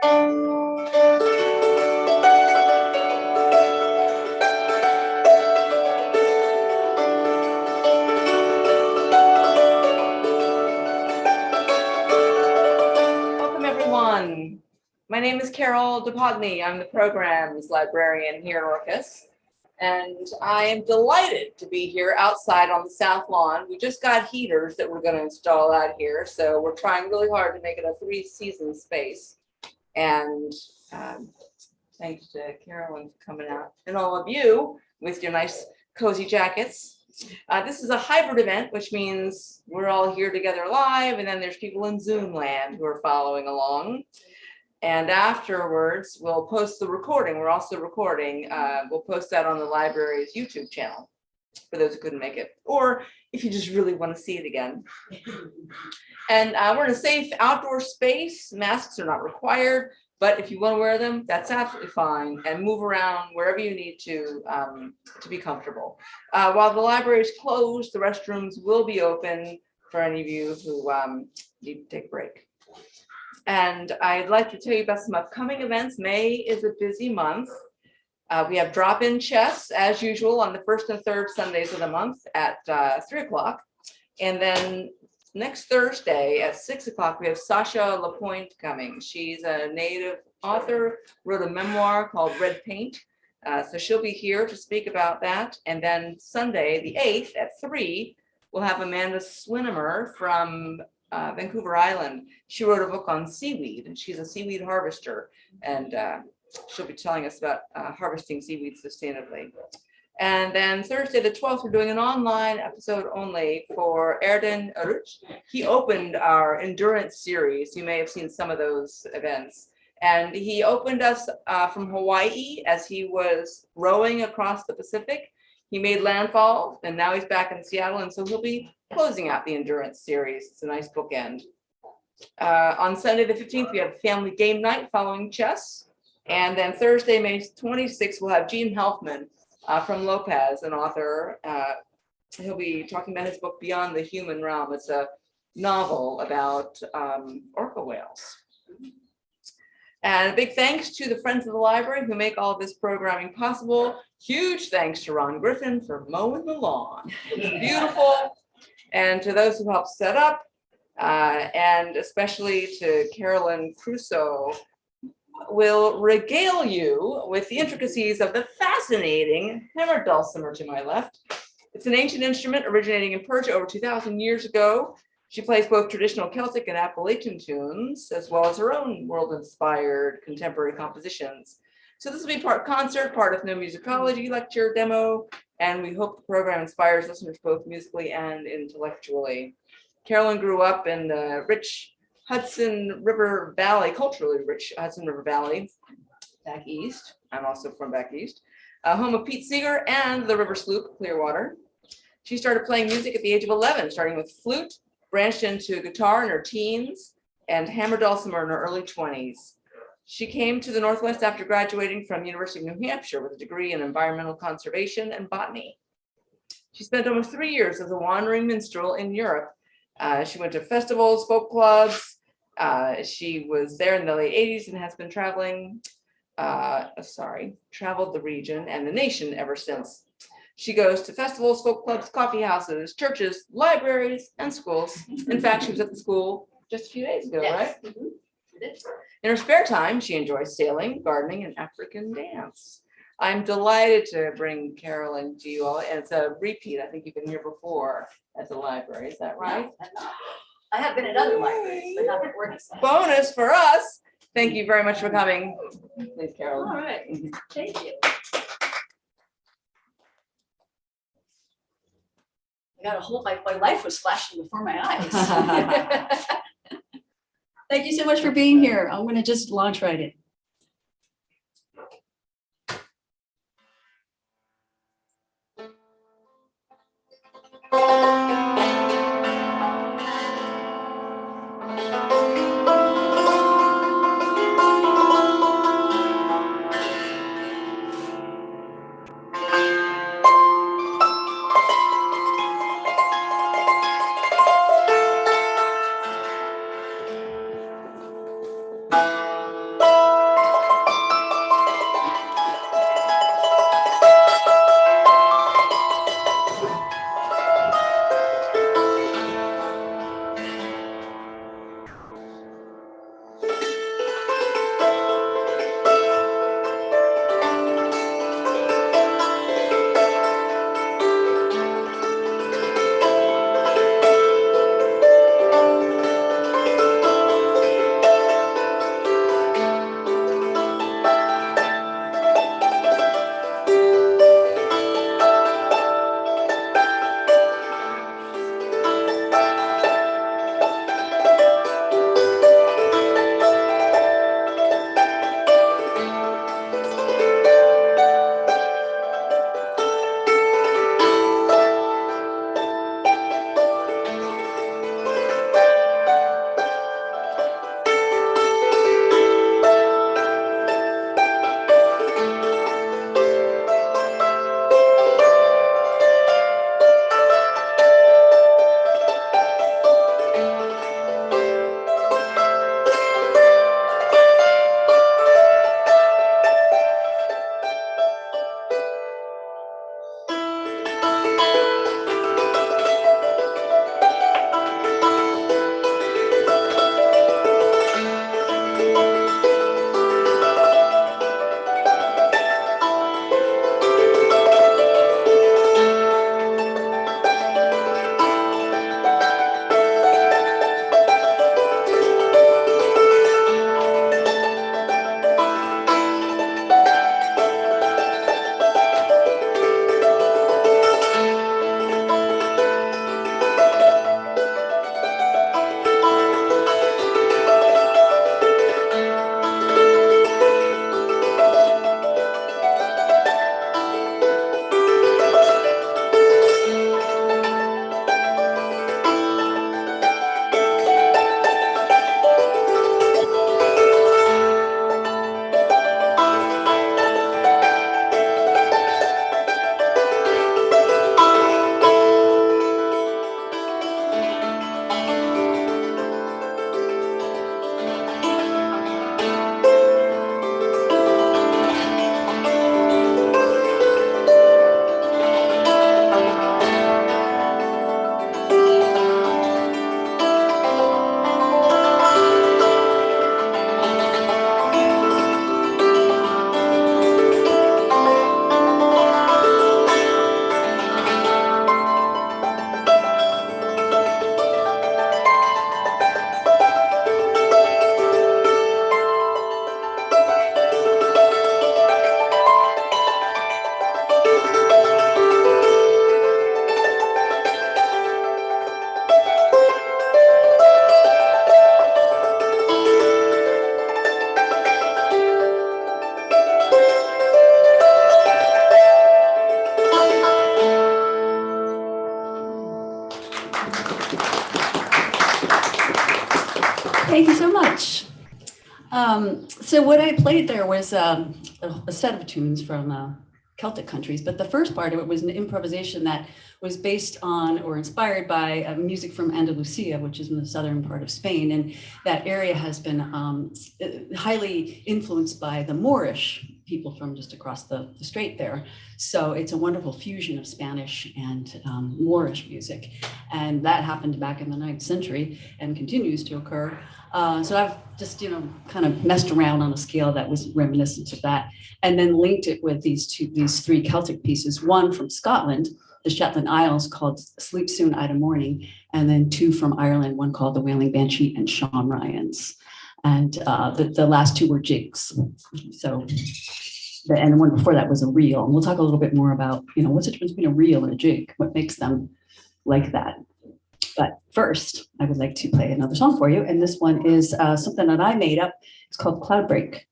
Welcome, everyone. My name is Carol DePogny. I'm the programs librarian here at Orcus, and I am delighted to be here outside on the south lawn. We just got heaters that we're going to install out here, so we're trying really hard to make it a 3-season space. And thanks to Carolyn for coming out, and all of you with your nice cozy jackets. This is a hybrid event, which means we're all here together live, and then there's people in Zoom land who are following along. And afterwards, we'll post the recording. We're also recording. We'll post that on the library's YouTube channel for those who couldn't make it, or if you just really want to see it again. And we're in a safe outdoor space. Masks are not required, but if you want to wear them, that's absolutely fine. And move around wherever you need to be comfortable. While the library is closed, the restrooms will be open for any of you who need to take a break. And I'd like to tell you about some upcoming events. May is a busy month. We have drop-in chess, as usual, on the first and third Sundays of the month at 3 o'clock. And then next Thursday at 6 o'clock, we have Sasha Lapointe coming. She's a native author, wrote a memoir called Red Paint. So she'll be here to speak about that. And then Sunday, the 8th at 3, we'll have Amanda Swinimer from Vancouver Island. She wrote a book on seaweed, and she's a seaweed harvester. And she'll be telling us about harvesting seaweed sustainably. And then Thursday the 12th, we're doing an online episode only for Erden Uruch. He opened our endurance series. You may have seen some of those events. And he opened us from Hawaii as he was rowing across the Pacific. He made landfall, and now he's back in Seattle, and so he'll be closing out the endurance series. It's a nice bookend. On Sunday the 15th, we have family game night following chess. And then Thursday, May 26th, we'll have Gene Helfman from Lopez, an author. He'll be talking about his book, Beyond the Human Realm. It's a novel about orca whales. And a big thanks to the Friends of the Library who make all of this programming possible. Huge thanks to Ron Griffin for mowing the lawn. It's beautiful. And to those who helped set up, and especially to Carolyn Cruso, will regale you with the intricacies of the fascinating hammered dulcimer to my left. It's an ancient instrument originating in Persia over 2,000 years ago. She plays both traditional Celtic and Appalachian tunes, as well as her own world-inspired contemporary compositions. So this will be part concert, part ethnomusicology lecture, demo, and we hope the program inspires listeners both musically and intellectually. Carolyn grew up in the rich Hudson River Valley, culturally rich Hudson River Valley, back east. I'm also from back east, home of Pete Seeger and the river sloop, Clearwater. She started playing music at the age of 11, starting with flute, branched into guitar in her teens, and hammer dulcimer in her early 20s. She came to the Northwest after graduating from University of New Hampshire with a degree in environmental conservation and botany. She spent almost 3 years as a wandering minstrel in Europe. She went to festivals, folk clubs. She was there in the late 80s and has been traveled the region and the nation ever since. She goes to festivals, folk clubs, coffee houses, churches, libraries, and schools. In fact, she was at the school just a few days ago, yes. Right? Mm-hmm. In her spare time, she enjoys sailing, gardening, and African dance. I'm delighted to bring Carolyn to you all. And it's a repeat. I think you've been here before at the library. Is that right? No, I have been at other libraries, but not at Orcus. Bonus for us. Thank you very much for coming. Please, Carolyn. All right. Thank you. I got a whole, my life was flashing before my eyes. Thank you so much for being here. I'm going to just launch right in. So what I played there was a set of tunes from Celtic countries, but the first part of it was an improvisation that was based on or inspired by music from Andalusia, which is in the southern part of Spain. And that area has been highly influenced by the Moorish people from just across the strait there. So it's a wonderful fusion of Spanish and Moorish music. And that happened back in the 9th century and continues to occur. So I've just, kind of messed around on a scale that was reminiscent of that, and then linked it with these 3 Celtic pieces, one from Scotland, the Shetland Isles, called Sleep Soon, Ida Morning, and then 2 from Ireland, one called The Wailing Banshee and Sean Ryan's. And the last 2 were jigs. So, and the one before that was a reel. And we'll talk a little bit more about, what's the difference between a reel and a jig, what makes them like that. But first, I would like to play another song for you. And this one is something that I made up. It's called Cloud Break.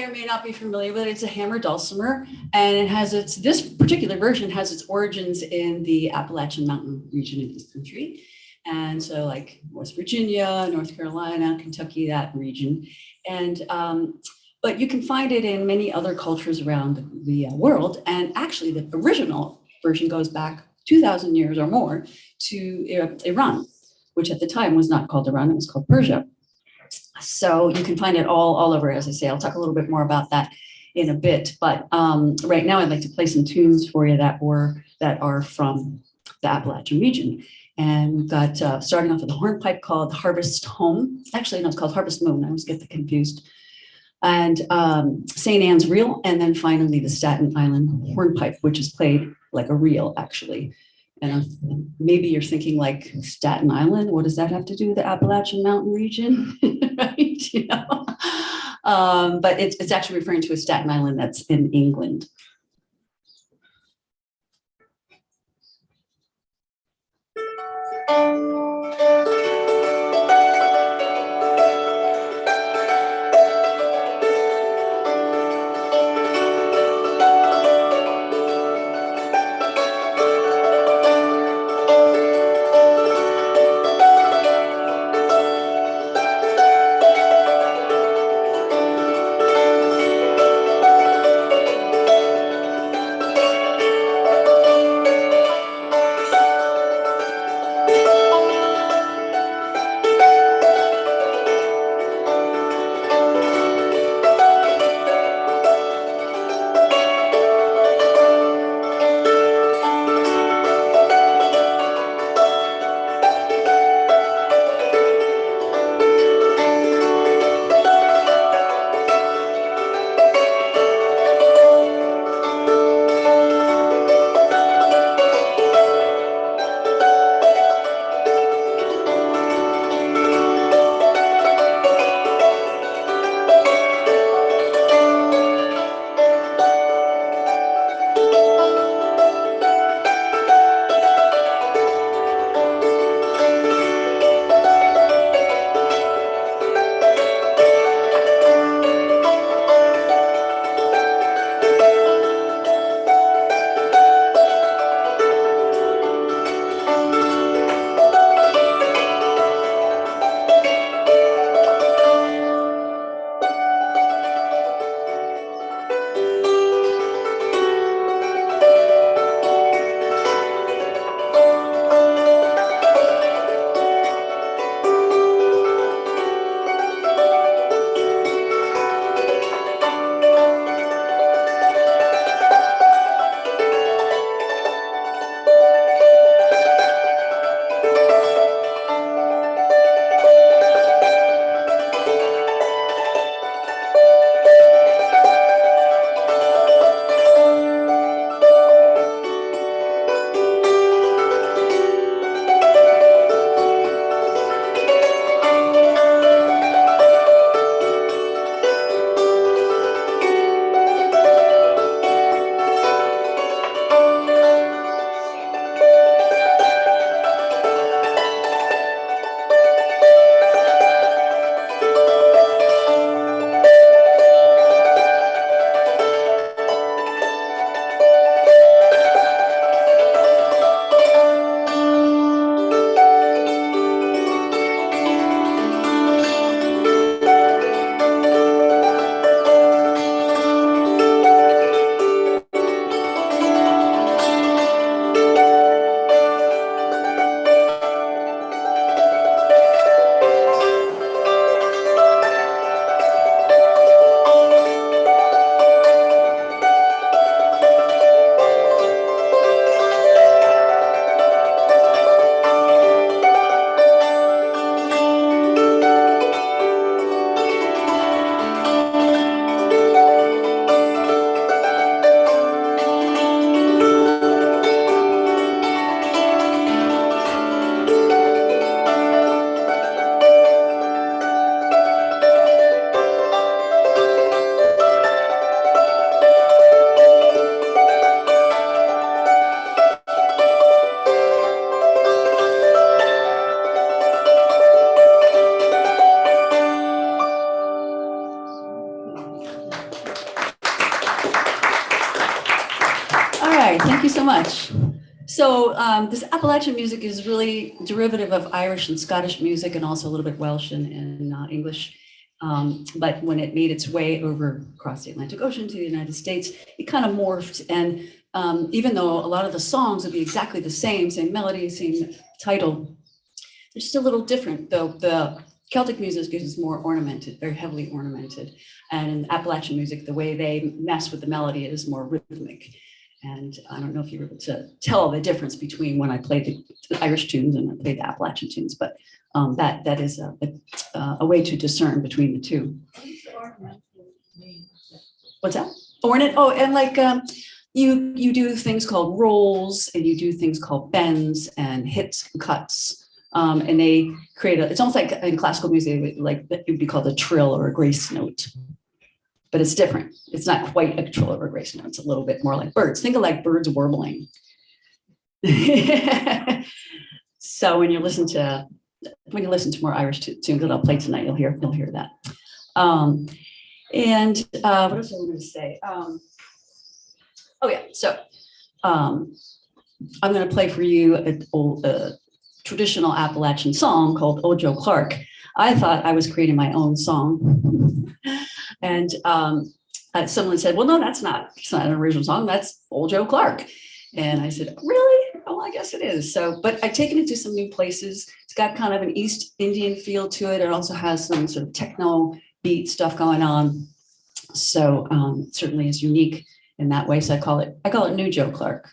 may or may not be familiar with it. It's a hammer dulcimer, and it has this particular version has its origins in the Appalachian Mountain region of this country. And so like West Virginia, North Carolina, Kentucky, that region. And but you can find it in many other cultures around the world. And actually the original version goes back 2,000 years or more to Iran, which at the time was not called Iran, it was called Persia. So you can find it all over, as I say. I'll talk a little bit more about that in a bit. But right now I'd like to play some tunes for you that are from the Appalachian region. And we've got, starting off with a hornpipe called Harvest Home. Actually, no, it's called Harvest Moon. I always get confused. And St. Anne's Reel. And then finally the Staten Island Hornpipe, which is played like a reel, actually. And maybe you're thinking like Staten Island, what does that have to do with the Appalachian Mountain region? Right? You know? But it's actually referring to a Staten Island that's in England. So this Appalachian music is really derivative of Irish and Scottish music, and also a little bit Welsh and English. But when it made its way over across the Atlantic Ocean to the United States, it kind of morphed. And even though a lot of the songs would be exactly the same melody, same title, they're just a little different. Though the Celtic music is more ornamented, very heavily ornamented. And in Appalachian music, the way they mess with the melody is more rhythmic. And I don't know if you were able to tell the difference between when I played the Irish tunes and I played the Appalachian tunes, but that is a way to discern between the two. What's that? Ornament? Oh, and like you do things called rolls, and you do things called bends and hits and cuts. And they create it's almost like in classical music, like it would be called a trill or a grace note. But it's different. It's not quite a trill or a grace note. It's a little bit more like birds. Think of like birds warbling. So when you listen to more Irish tunes that I'll play tonight, you'll hear that. And what else I wanted to say? So I'm going to play for you a traditional Appalachian song called "Oh Joe Clark." I thought I was creating my own song. And someone said, well, no, it's not an original song. That's Old Joe Clark. And I said, really? Oh, I guess it is. So, but I've taken it to some new places. It's got kind of an East Indian feel to it. It also has some sort of techno beat stuff going on. So it certainly is unique in that way. So I call it New Joe Clark.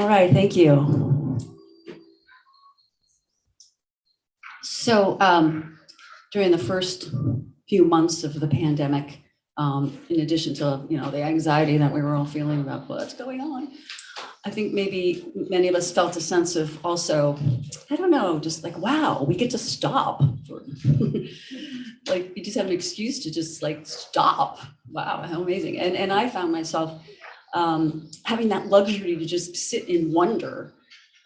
All right, thank you. So during the first few months of the pandemic, in addition to the anxiety that we were all feeling about what's going on, I think maybe many of us felt a sense of also, I don't know, just like, wow, we get to stop. Like we just have an excuse to just like stop. Wow, how amazing. And I found myself having that luxury to just sit in wonder,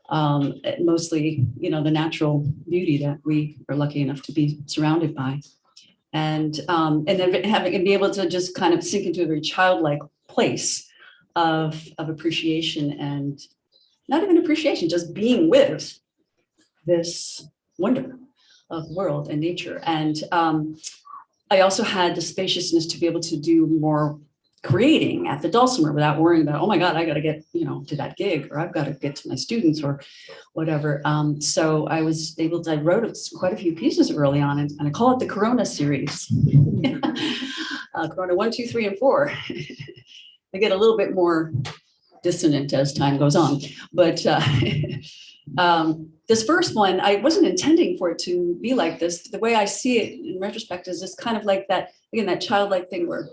mostly, the natural beauty that we are lucky enough to be surrounded by. And then having and be able to just kind of sink into a very childlike place of appreciation, and not even appreciation, just being with this wonder of world and nature. And I also had the spaciousness to be able to do more creating at the Dulcimer without worrying about, oh my God, I got to get, to that gig, or I've got to get to my students or whatever. So I was able to, I wrote quite a few pieces early on, and I call it the Corona series. Corona 1, 2, 3, and 4. They get a little bit more dissonant as time goes on, but this first one, I wasn't intending for it to be like this. The way I see it in retrospect is just kind of like that, again, that childlike thing where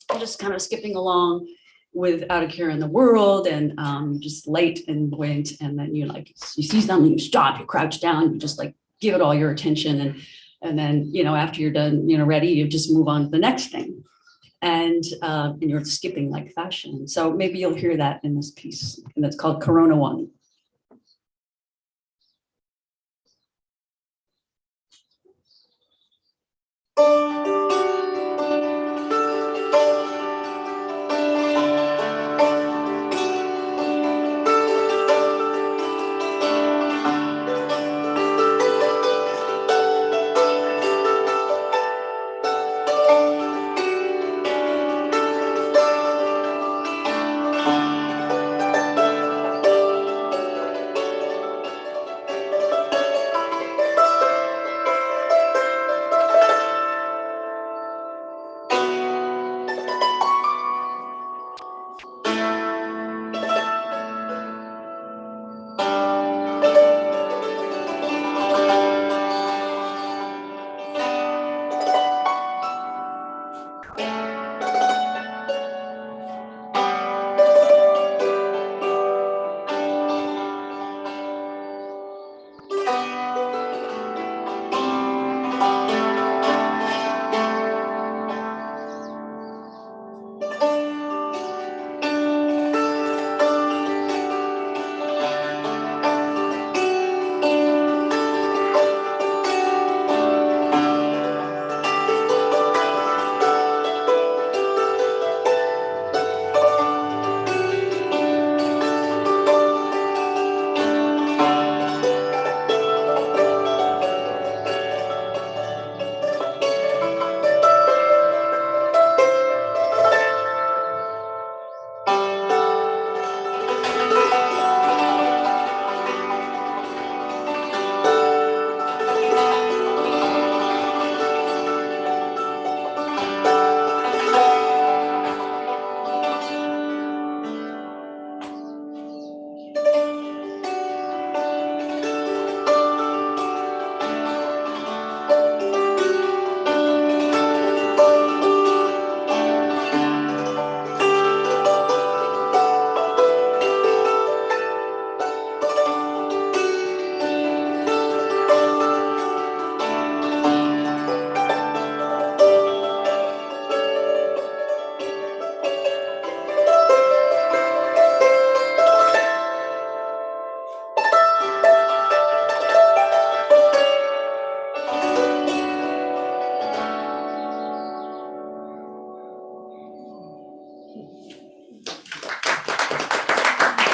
I'm just kind of skipping along without a care in the world, and just light and buoyant. And then you see something, you stop, you crouch down, you just like give it all your attention. And then, after you're done, ready, you just move on to the next thing. And you're skipping like fashion. So maybe you'll hear that in this piece, and that's called Corona 1.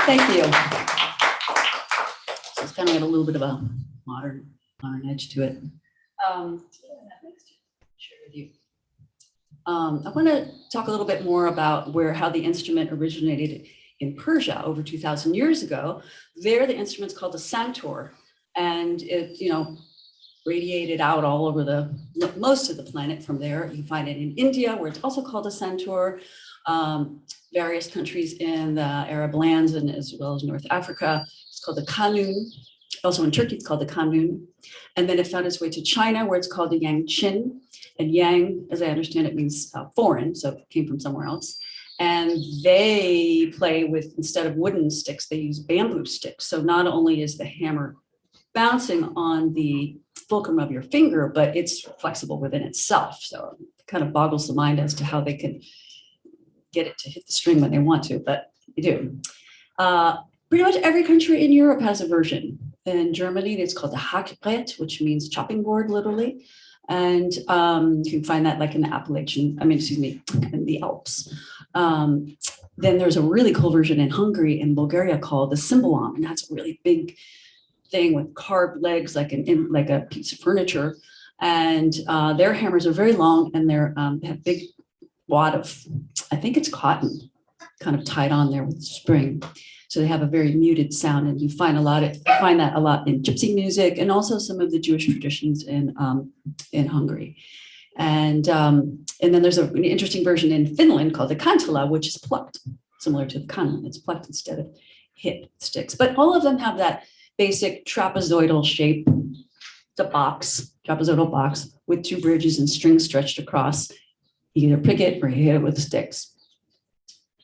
Thank you. So it's kind of got a little bit of a modern edge to it. Share with you. I want to talk a little bit more about how the instrument originated in Persia over 2,000 years ago. There, the instrument's called a santur, and it, radiated out all over most of the planet from there. You find it in India, where it's also called a santur, various countries in the Arab lands and as well as North Africa. It's called the kanun. Also in Turkey, it's called the kanun. And then it found its way to China, where it's called the yangqin. And yang, as I understand it, means foreign, so it came from somewhere else. And they play with, instead of wooden sticks, they use bamboo sticks. So not only is the hammer bouncing on the fulcrum of your finger, but it's flexible within itself. So it kind of boggles the mind as to how they can get it to hit the string when they want to, but they do. Pretty much every country in Europe has a version. In Germany, it's called the Hackbrett, which means chopping board, literally. And you can find that like in the Appalachian, in the Alps. Then there's a really cool version in Hungary and Bulgaria called the cymbalom, and that's a really big thing with carved legs, like a piece of furniture. And their hammers are very long, and they have big wad of, I think it's cotton, kind of tied on there with spring. So they have a very muted sound, and you find that a lot in gypsy music and also some of the Jewish traditions in Hungary. And then there's an interesting version in Finland called the kantala, which is plucked, similar to the kanun. It's plucked instead of hit sticks. But all of them have that basic trapezoidal shape, the trapezoidal box with two bridges and strings stretched across. You either pick it or you hit it with the sticks.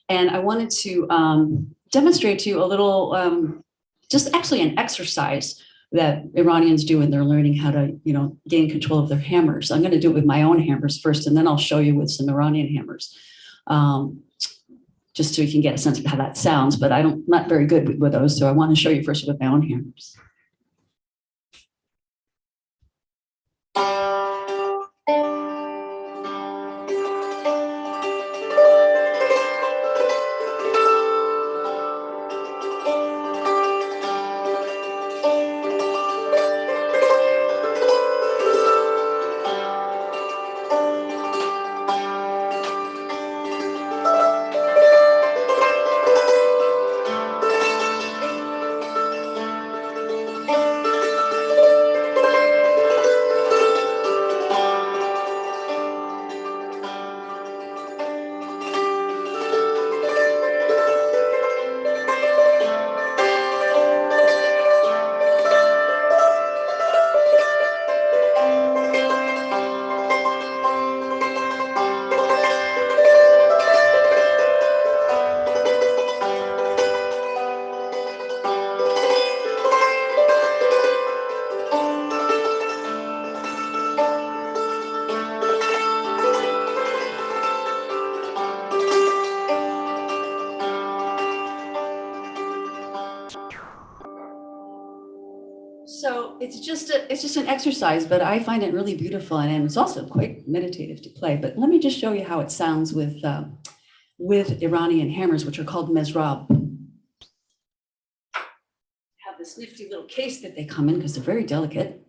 And I wanted to demonstrate to you a little, just actually an exercise that Iranians do when they're learning how to, gain control of their hammers. I'm going to do it with my own hammers first, and then I'll show you with some Iranian hammers, just so you can get a sense of how that sounds. But I'm not very good with those, so I want to show you first with my own hammers. So it's just an exercise, but I find it really beautiful, and it's also quite meditative to play. But let me just show you how it sounds with Iranian hammers, which are called mezrab. Have this nifty little case that they come in because they're very delicate.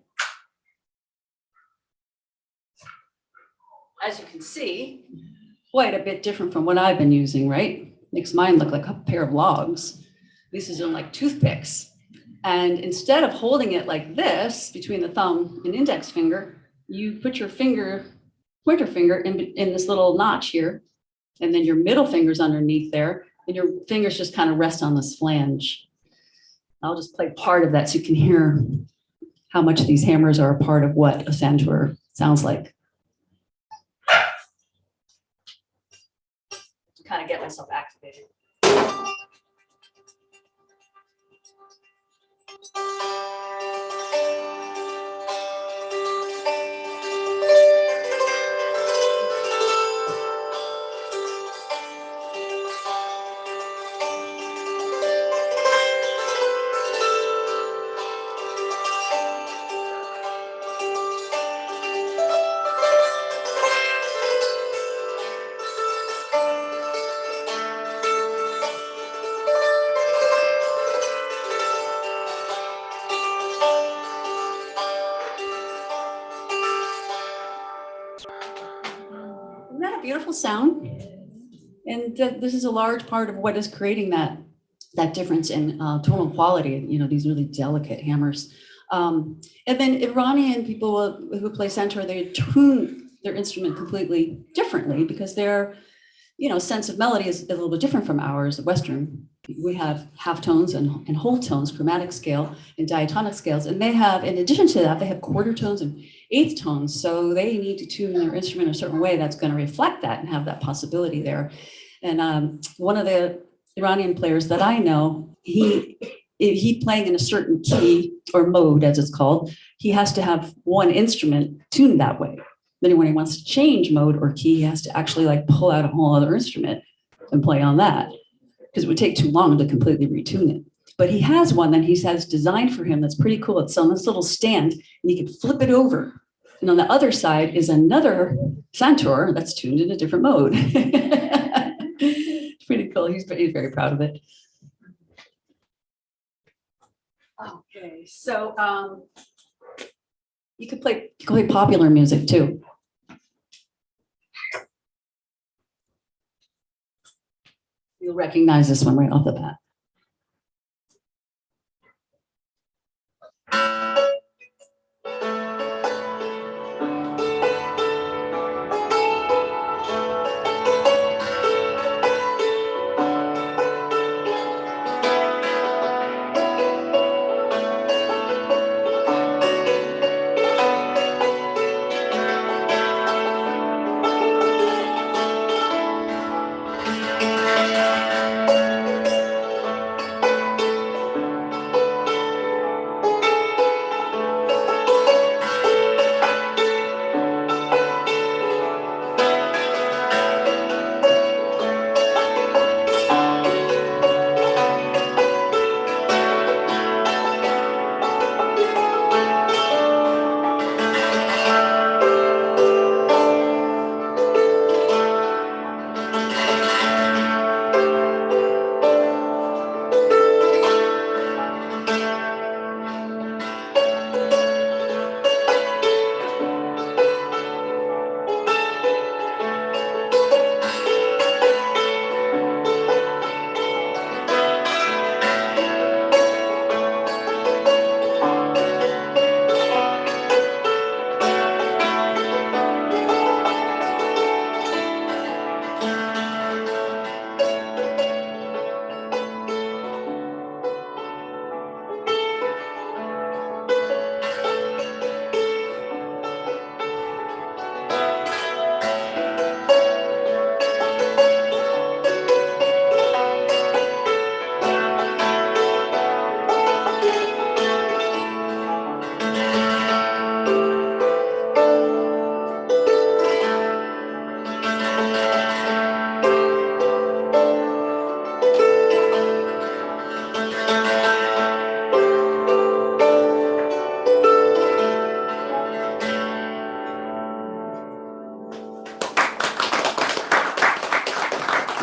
As you can see, quite a bit different from what I've been using, right? Makes mine look like a pair of logs. This is in like toothpicks. And instead of holding it like this between the thumb and index finger, you put your pointer finger in this little notch here, and then your middle finger's underneath there, and your fingers just kind of rest on this flange. I'll just play part of that so you can hear how much these hammers are a part of what a santur sounds like. To kind of get myself activated. Isn't that a beautiful sound? And this is a large part of what is creating that difference in tonal quality. These really delicate hammers. And then Iranian people who play centaur, they tune their instrument completely differently because their, sense of melody is a little bit different from ours, the Western. We have half tones and whole tones, chromatic scale and diatonic scales. And they have, in addition to that, they have quarter tones and eighth tones. So they need to tune their instrument a certain way that's going to reflect that and have that possibility there. And one of the Iranian players that I know, he playing in a certain key or mode, as it's called, he has to have one instrument tuned that way. Then when he wants to change mode or key, he has to actually like pull out a whole other instrument and play on that, because it would take too long to completely retune it. But he has one that he has designed for him that's pretty cool. It's on this little stand, and he can flip it over. And on the other side is another centaur that's tuned in a different mode. It's pretty cool. He's very proud of it. Okay, so you could play popular music too. You'll recognize this one right off the bat.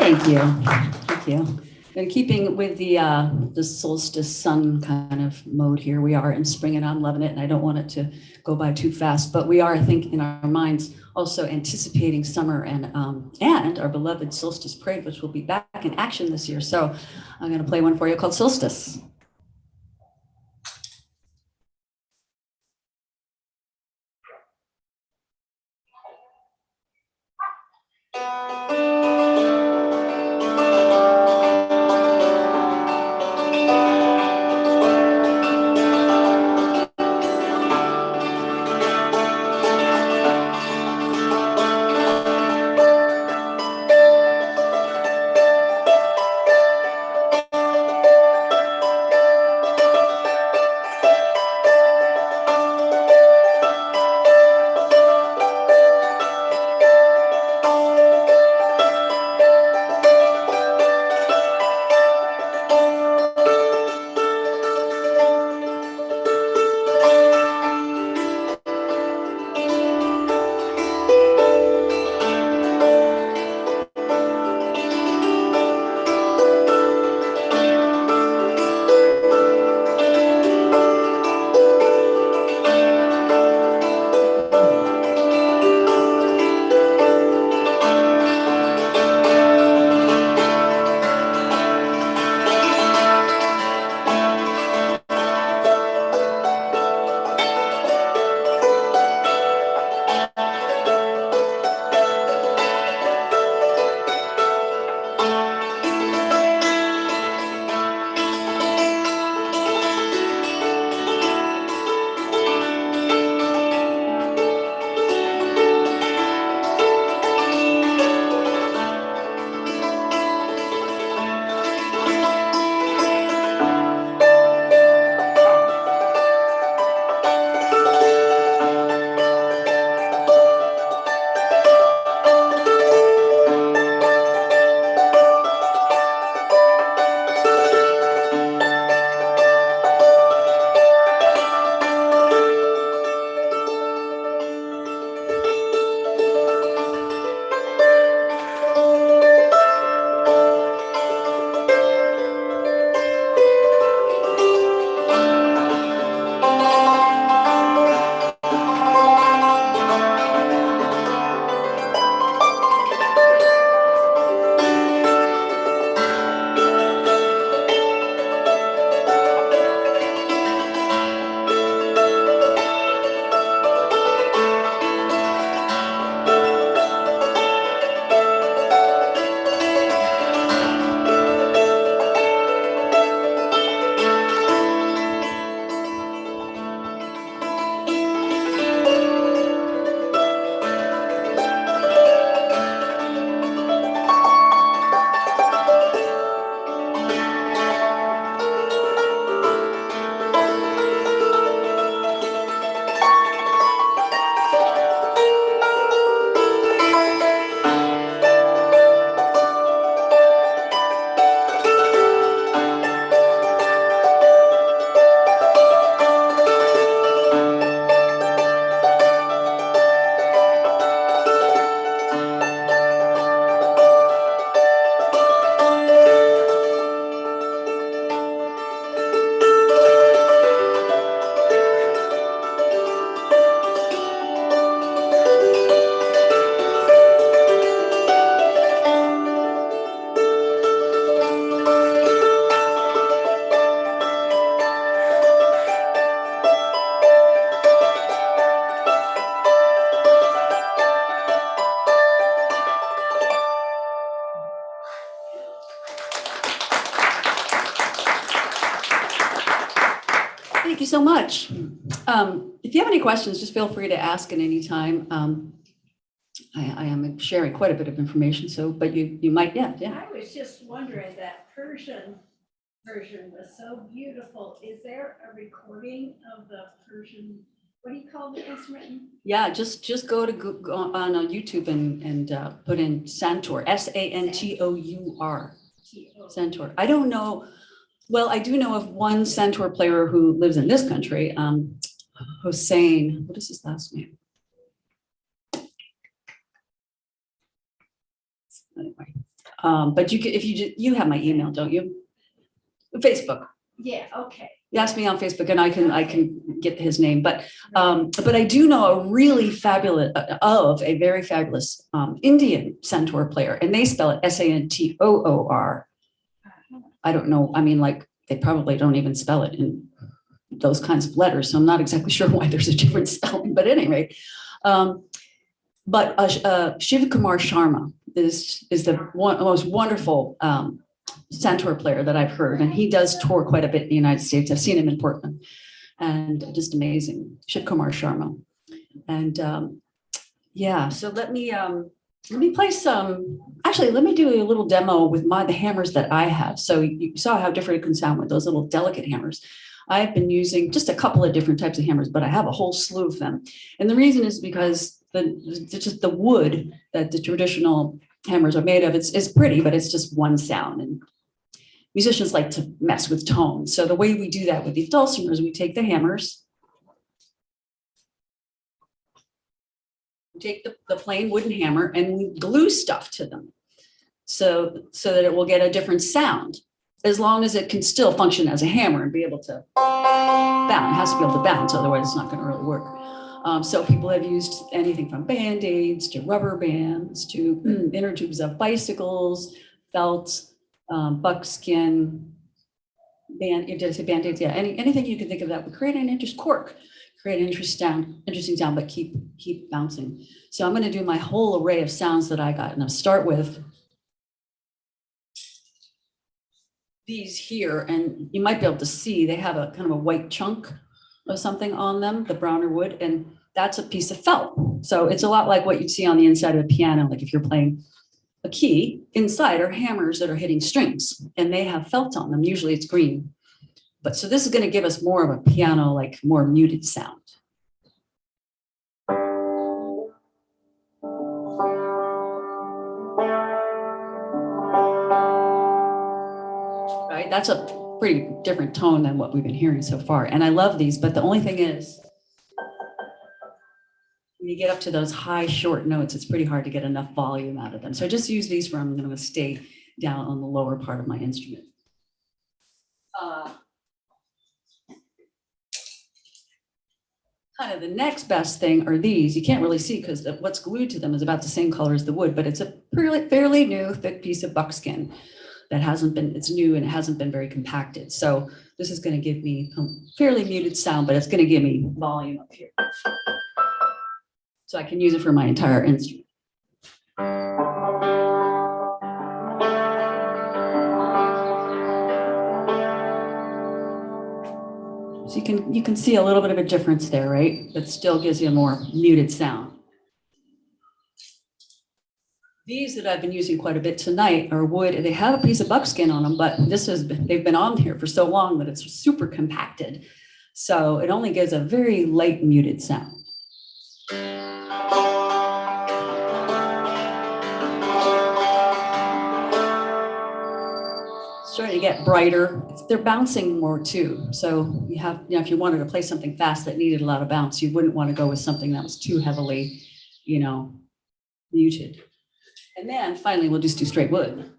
Thank you. Thank you. And keeping with the solstice sun kind of mode here, we are in spring and I'm loving it, and I don't want it to go by too fast, but we are, I think, in our minds also anticipating summer and our beloved Solstice Parade, which will be back in action this year. So I'm going to play one for you called Solstice. Thank you so much. If you have any questions, just feel free to ask at any time. I am sharing quite a bit of information, so, but you might, yeah. I was just wondering, that Persian version was so beautiful. Is there a recording of the Persian, what do you call the instrument? Yeah, just go to go on YouTube and put in Santour, Santour, Santour. I don't know, well, I do know of one Santour player who lives in this country, Hossein, what is his last name? Anyway, but you can, if you have my email, don't you? Facebook. Yeah, okay. You ask me on Facebook and I can get his name, but I do know a very fabulous Indian Santour player, and they spell it Santoor. I don't know. I mean, like, they probably don't even spell it in those kinds of letters, so I'm not exactly sure why there's a different spelling, but at any rate. Shiv Kumar Sharma is the most wonderful Santour player that I've heard, and he does tour quite a bit in the United States. I've seen him in Portland, and just amazing, Shiv Kumar Sharma. And yeah, so let me play some. Actually, let me do a little demo with the hammers that I have. So you saw how different it can sound with those little delicate hammers. I've been using just a couple of different types of hammers, but I have a whole slew of them. And the reason is because the wood that the traditional hammers are made of, it's pretty, but it's just one sound. And musicians like to mess with tones. So the way we do that with these dulcimers, we take the hammers, we take the plain wooden hammer, and we glue stuff to them so that it will get a different sound, as long as it can still function as a hammer and be able to bounce. It has to be able to bounce, otherwise it's not going to really work. So people have used anything from Band-Aids to rubber bands to inner tubes of bicycles, felt, buckskin, did I say Band-Aids? Yeah, anything you can think of that would create an interesting sound, but keep bouncing. So I'm going to do my whole array of sounds that I got, and I'll start with these here, and you might be able to see they have a kind of a white chunk of something on them, the browner wood, and that's a piece of felt. So it's a lot like what you'd see on the inside of a piano, like if you're playing a key, inside are hammers that are hitting strings, and they have felt on them. Usually it's green. But so this is going to give us more of a piano, like more muted sound. Right, that's a pretty different tone than what we've been hearing so far. And I love these, but the only thing is, when you get up to those high short notes, it's pretty hard to get enough volume out of them. So I just use these I'm going to stay down on the lower part of my instrument. Kind of the next best thing are these. You can't really see because what's glued to them is about the same color as the wood, but it's a fairly new thick piece of buckskin that it's new and it hasn't been very compacted. So this is going to give me a fairly muted sound, but it's going to give me volume up here. So I can use it for my entire instrument. So you can see a little bit of a difference there, right? But still gives you a more muted sound. These that I've been using quite a bit tonight are wood. They have a piece of buckskin on them, but they've been on here for so long that it's super compacted. So it only gives a very light muted sound. Starting to get brighter. They're bouncing more too. So you have, if you wanted to play something fast that needed a lot of bounce, you wouldn't want to go with something that was too heavily, muted. And then finally, we'll just do straight wood.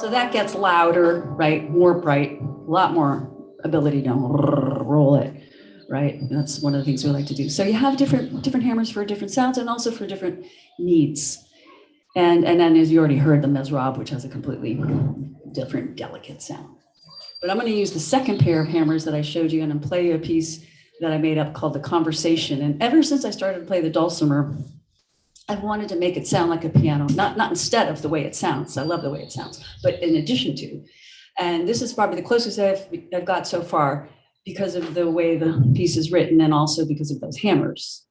So that gets louder, right? More bright, a lot more ability to roll it, right? That's one of the things we like to do. So you have different hammers for different sounds and also for different needs. And then, as you already heard, the Mezrab, which has a completely different, delicate sound. But I'm going to use the second pair of hammers that I showed you, and I'm play you a piece that I made up called The Conversation. And ever since I started to play the dulcimer, I wanted to make it sound like a piano, not instead of the way it sounds. I love the way it sounds, but in addition to. And this is probably the closest I've got so far because of the way the piece is written and also because of those hammers.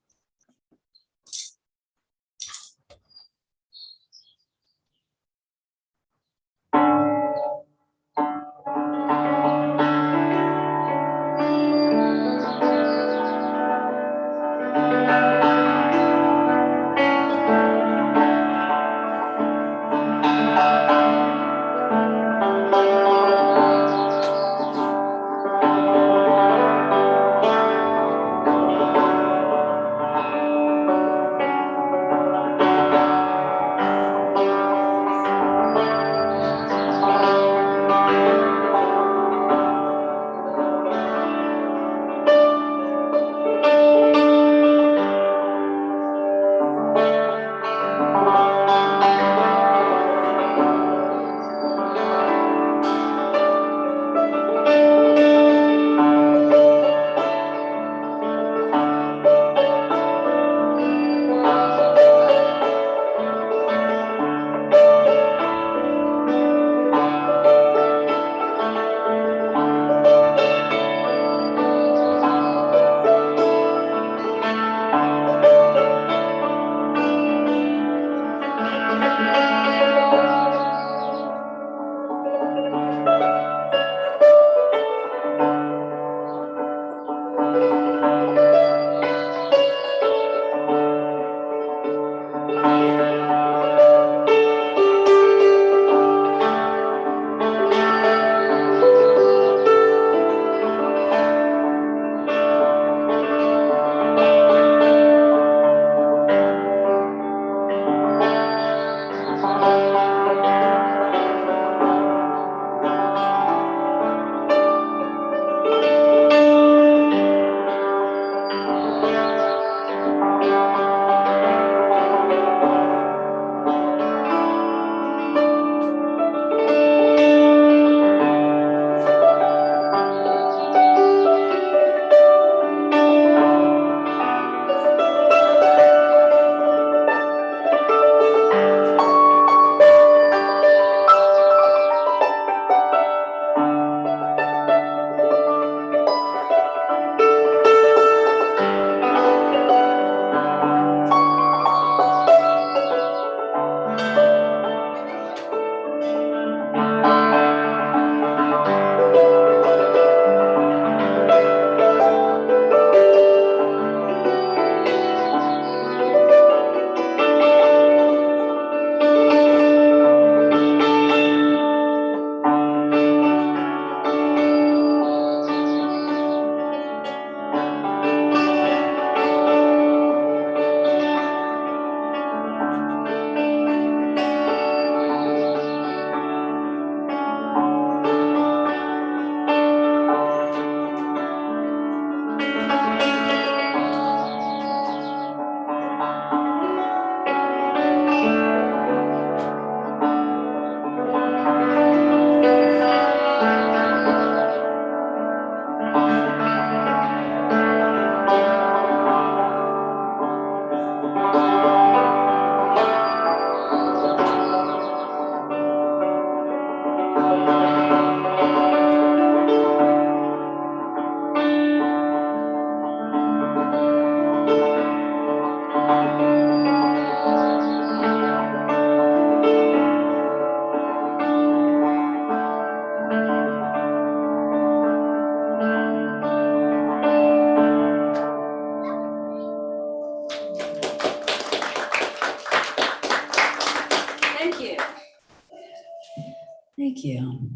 Thank you.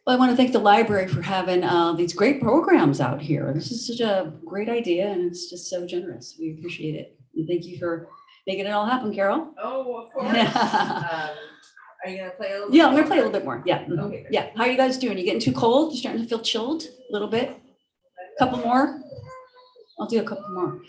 Well, I want to thank the library for having these great programs out here. This is such a great idea, and it's just so generous. We appreciate it. And thank you for making it all happen, Carol. Oh, of course. Are you gonna play a little? Yeah, I'm gonna play a little bit more. Yeah. Okay. Yeah. How are you guys doing? You getting too cold? You starting to feel chilled a little bit? Couple more? I'll do a couple more.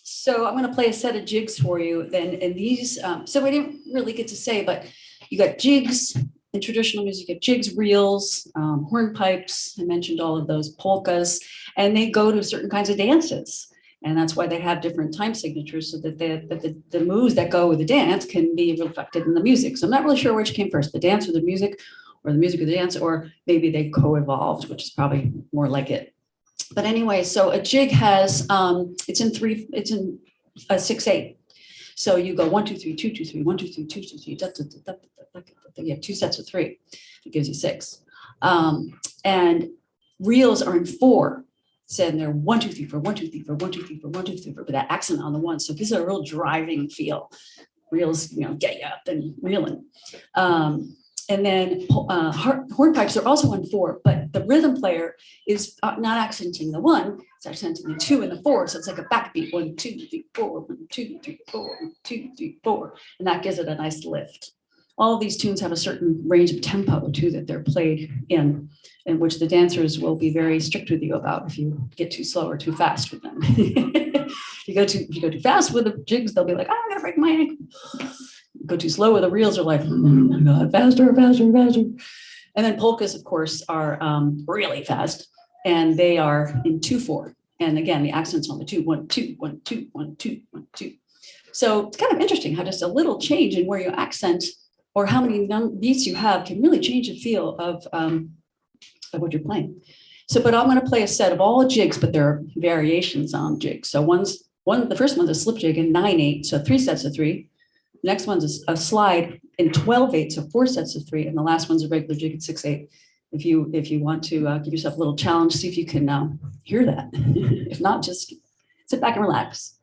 So I'm gonna play a set of jigs for you then, and these, so we didn't really get to say, but you got jigs, In traditional music, you have jigs, reels, hornpipes. I mentioned all of those, polkas, and they go to certain kinds of dances. And that's why they have different time signatures so that the moves that go with the dance can be reflected in the music. So I'm not really sure which came first, the dance or the music or the dance, or maybe they co-evolved, which is probably more like it. But anyway, so a jig has, it's in a 6/8. So you go 1, 2, 3, 2, 2, 3, 1, 2, 3, 2, 2, 3. You have 2 sets of 3. It gives you 6. And reels are in 4. So they're 1, 2, 3, 4, 1, 2, 3, 4, 1, 2, 3, 4, 1, 2, 3, 4, with that accent on the 1. So it gives it a real driving feel. Reels, get you up and reeling. And then hornpipes are also in 4, but the rhythm player is not accenting the 1, it's accenting the 2 and the 4. So it's like a backbeat, 1, 2, 3, 4, 1, 2, 3, 4, 1, 2, 3, 4. And that gives it a nice lift. All of these tunes have a certain range of tempo too that they're played in which the dancers will be very strict with you about if you get too slow or too fast with them. If you go too fast with the jigs, they'll be like, I'm gonna break my ankle. Go too slow with the reels, are like, oh my God, faster, faster, faster. And then polkas, of course, are really fast, and they are in 2/4. And again, the accent's on the 2, 1, 2, 1, 2, 1, 2, 1, 2. So it's kind of interesting how just a little change in where you accent or how many beats you have can really change the feel of what you're playing. So, but I'm going to play a set of all jigs, but there are variations on jigs. So the first one's a slip jig in 9/8, so 3 sets of 3. The next one's a slide in 12/8, so 4 sets of 3, and the last one's a regular jig at 6/8. If you want to give yourself a little challenge, see if you can hear that. If not, just sit back and relax.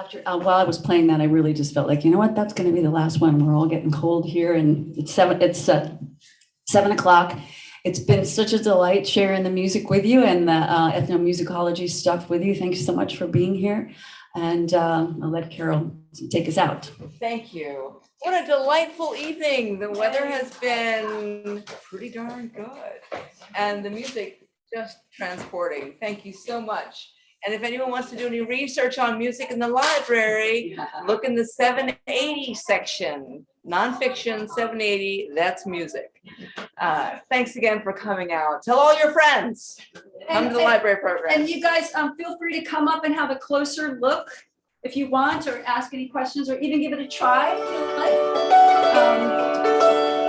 after while I was playing that, I really just felt like, you know what, that's going to be the last one. We're all getting cold here, and it's 7 o'clock. It's been such a delight sharing the music with you and the ethnomusicology stuff with you. Thanks so much for being here. And I'll let Carol take us out. Thank you. What a delightful evening. The weather has been pretty darn good. And the music just transporting. Thank you so much. And if anyone wants to do any research on music in the library, look in the 780 section. Nonfiction 780, that's music. Thanks again for coming out. Tell all your friends. Come to the library program. And you guys, feel free to come up and have a closer look if you want, or ask any questions, or even give it a try if you like.